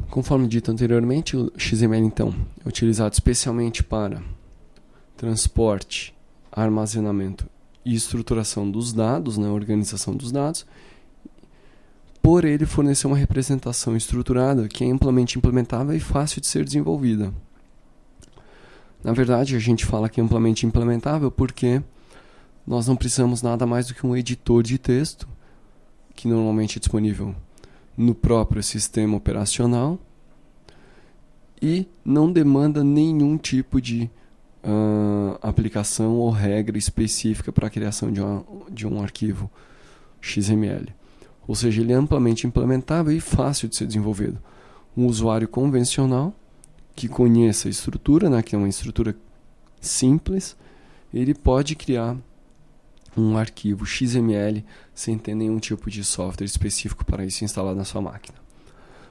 Conforme dito anteriormente, o XML então é utilizado especialmente para transporte, armazenamento e estruturação dos dados, né, organização dos dados, por ele fornecer uma representação estruturada que é amplamente implementável e fácil de ser desenvolvida. Na verdade, a gente fala que é amplamente implementável porque nós não precisamos nada mais do que um editor de texto, que normalmente é disponível no próprio sistema operacional, e não demanda nenhum tipo de aplicação ou regra específica para a criação de um arquivo XML. Ou seja, ele é amplamente implementável e fácil de ser desenvolvido. Um usuário convencional que conheça a estrutura, né, que é uma estrutura simples, ele pode criar um arquivo XML sem ter nenhum tipo de software específico para isso instalado na sua máquina.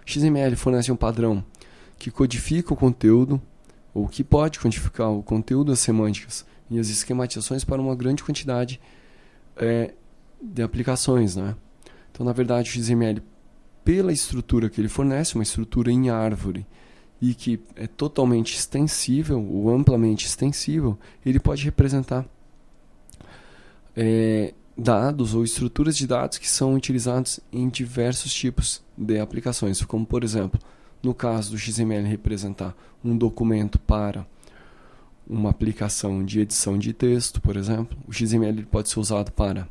O XML fornece um padrão que codifica o conteúdo, ou que pode codificar o conteúdo, as semânticas e as esquematizações para uma grande quantidade de aplicações, né? Então, na verdade, o XML, pela estrutura que ele fornece, uma estrutura em árvore, e que é totalmente extensível, ou amplamente extensível, ele pode representar dados ou estruturas de dados que são utilizados em diversos tipos de aplicações, como, por exemplo, no caso do XML representar um documento para uma aplicação de edição de texto, por exemplo, o XML pode ser usado para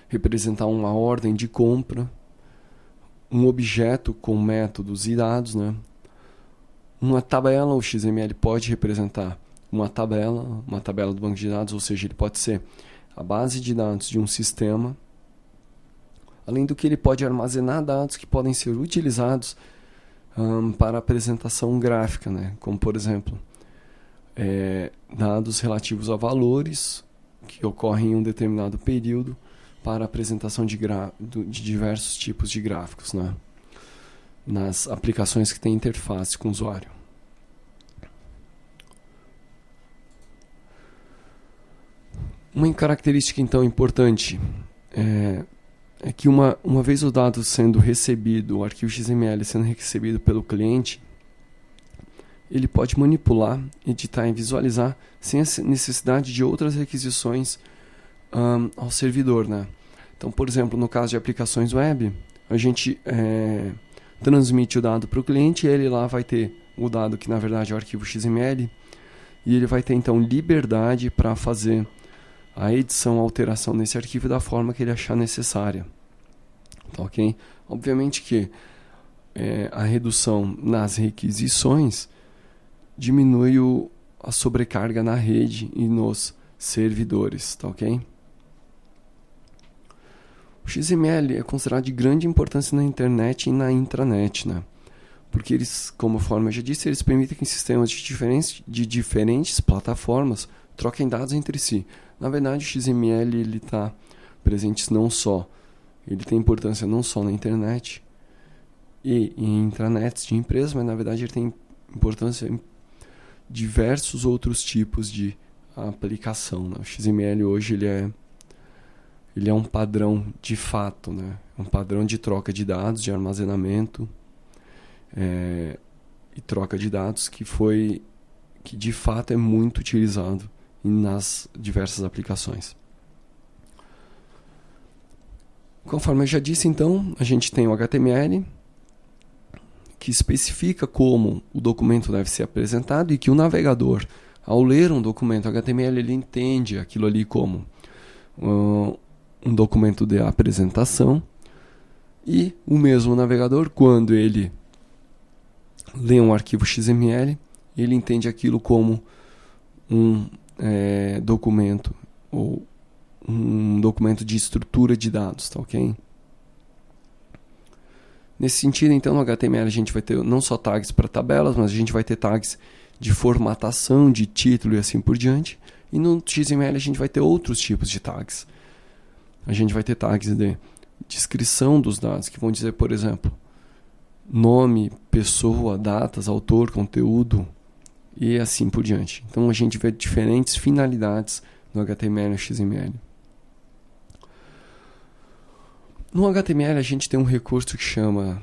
representar uma ordem de compra, um objeto com métodos e dados, né? Uma tabela, o XML pode representar uma tabela do banco de dados, ou seja, ele pode ser a base de dados de um sistema, além do que ele pode armazenar dados que podem ser utilizados para apresentação gráfica, né? Como, por exemplo, dados relativos a valores que ocorrem em um determinado período para apresentação de diversos tipos de gráficos, né? Nas aplicações que têm interface com o usuário. Uma característica, então, importante é que uma vez o dado sendo recebido, o arquivo XML sendo recebido pelo cliente, ele pode manipular, editar e visualizar sem a necessidade de outras requisições ao servidor, né? Então, por exemplo, no caso de aplicações web, a gente transmite o dado para o cliente e ele lá vai ter o dado que na verdade é o arquivo XML, e ele vai ter então liberdade para fazer a edição, a alteração nesse arquivo da forma que ele achar necessária. Tá, ok? Obviamente que a redução nas requisições diminui a sobrecarga na rede e nos servidores. Tá, ok? O XML é considerado de grande importância na internet e na intranet, né? Porque eles, como a forma já disse, eles permitem que sistemas de diferentes plataformas troquem dados entre si. Na verdade, o XML ele está presente ele tem importância não só na internet e em intranets de empresas, mas na verdade ele tem importância em diversos outros tipos de aplicação, né? O XML hoje ele é um padrão de fato, né? Um padrão de troca de dados, de armazenamento e troca de dados que de fato é muito utilizado nas diversas aplicações. Conforme eu já disse, então, a gente tem o HTML, que especifica como o documento deve ser apresentado e que o navegador, ao ler um documento HTML, ele entende aquilo ali como um documento de apresentação, e o mesmo navegador, quando ele lê um arquivo XML, ele entende aquilo como um documento ou um documento de estrutura de dados, tá, ok? Nesse sentido, então, no HTML a gente vai ter não só tags para tabelas, mas a gente vai ter tags de formatação, de título e assim por diante. E no XML a gente vai ter outros tipos de tags. A gente vai ter tags de descrição dos dados, que vão dizer, por exemplo, nome, pessoa, datas, autor, conteúdo e assim por diante. Então a gente vê diferentes finalidades no HTML e no XML. No HTML a gente tem um recurso que chama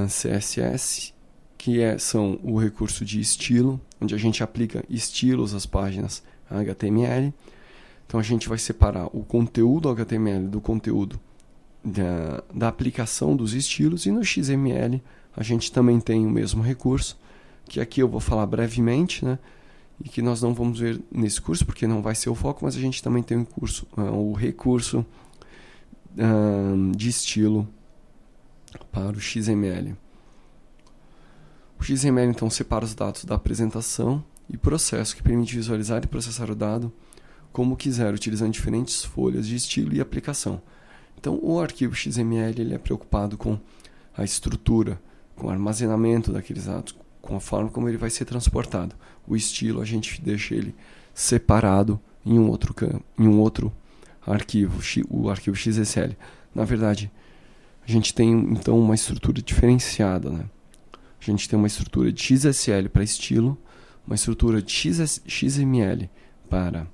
CSS, que são o recurso de estilo, onde a gente aplica estilos às páginas HTML. Então a gente vai separar o conteúdo HTML do conteúdo da aplicação dos estilos, e no XML a gente também tem o mesmo recurso, que aqui eu vou falar brevemente, né? E que nós não vamos ver nesse curso, porque não vai ser o foco, mas a gente também tem o recurso de estilo para o XML. O XML, então, separa os dados da apresentação e processo, que permite visualizar e processar o dado como quiser, utilizando diferentes folhas de estilo e aplicação. Então, o arquivo XML ele é preocupado com a estrutura, com o armazenamento daqueles dados, com a forma como ele vai ser transportado. O estilo a gente deixa ele separado em um outro arquivo, o arquivo XSL. Na verdade, a gente tem então uma estrutura diferenciada, né? A gente tem uma estrutura de XSL para estilo, uma estrutura de XML para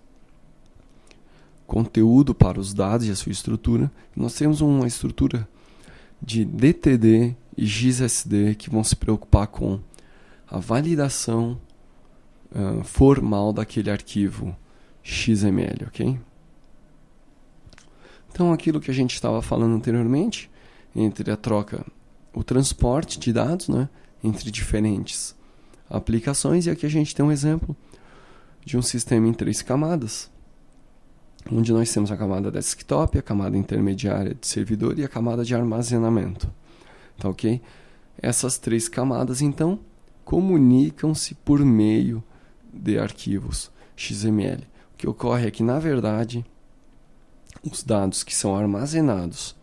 conteúdo, para os dados e a sua estrutura. Nós temos uma estrutura de DTD e XSD que vão se preocupar com a validação formal daquele arquivo XML, ok? Então, aquilo que a gente estava falando anteriormente, entre a troca, o transporte de dados, né, entre diferentes aplicações, e aqui a gente tem um exemplo de um sistema em 3 camadas, onde nós temos a camada desktop, a camada intermediária de servidor e a camada de armazenamento. Tá ok? Essas 3 camadas, então, comunicam-se por meio de arquivos XML. O que ocorre é que, na verdade, os dados que são armazenados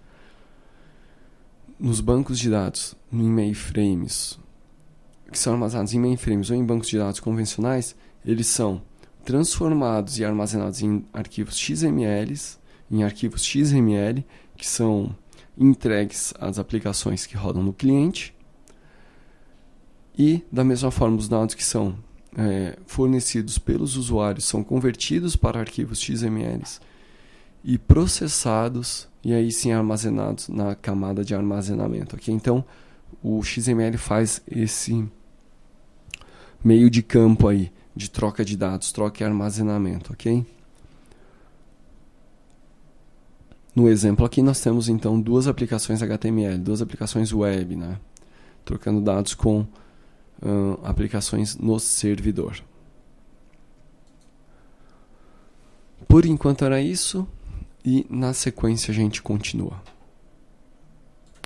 nos bancos de dados, em mainframes, que são armazenados em mainframes ou em bancos de dados convencionais, eles são transformados e armazenados em arquivos XML, que são entregues às aplicações que rodam no cliente. E, da mesma forma, os dados que são fornecidos pelos usuários são convertidos para arquivos XML e processados, e aí sim armazenados na camada de armazenamento. Okay? Então, o XML faz esse meio de campo aí, de troca de dados, troca e armazenamento, ok? No exemplo aqui nós temos então 2 aplicações HTML, 2 aplicações web, né? Trocando dados com aplicações no servidor. Por enquanto era isso, e na sequência a gente continua.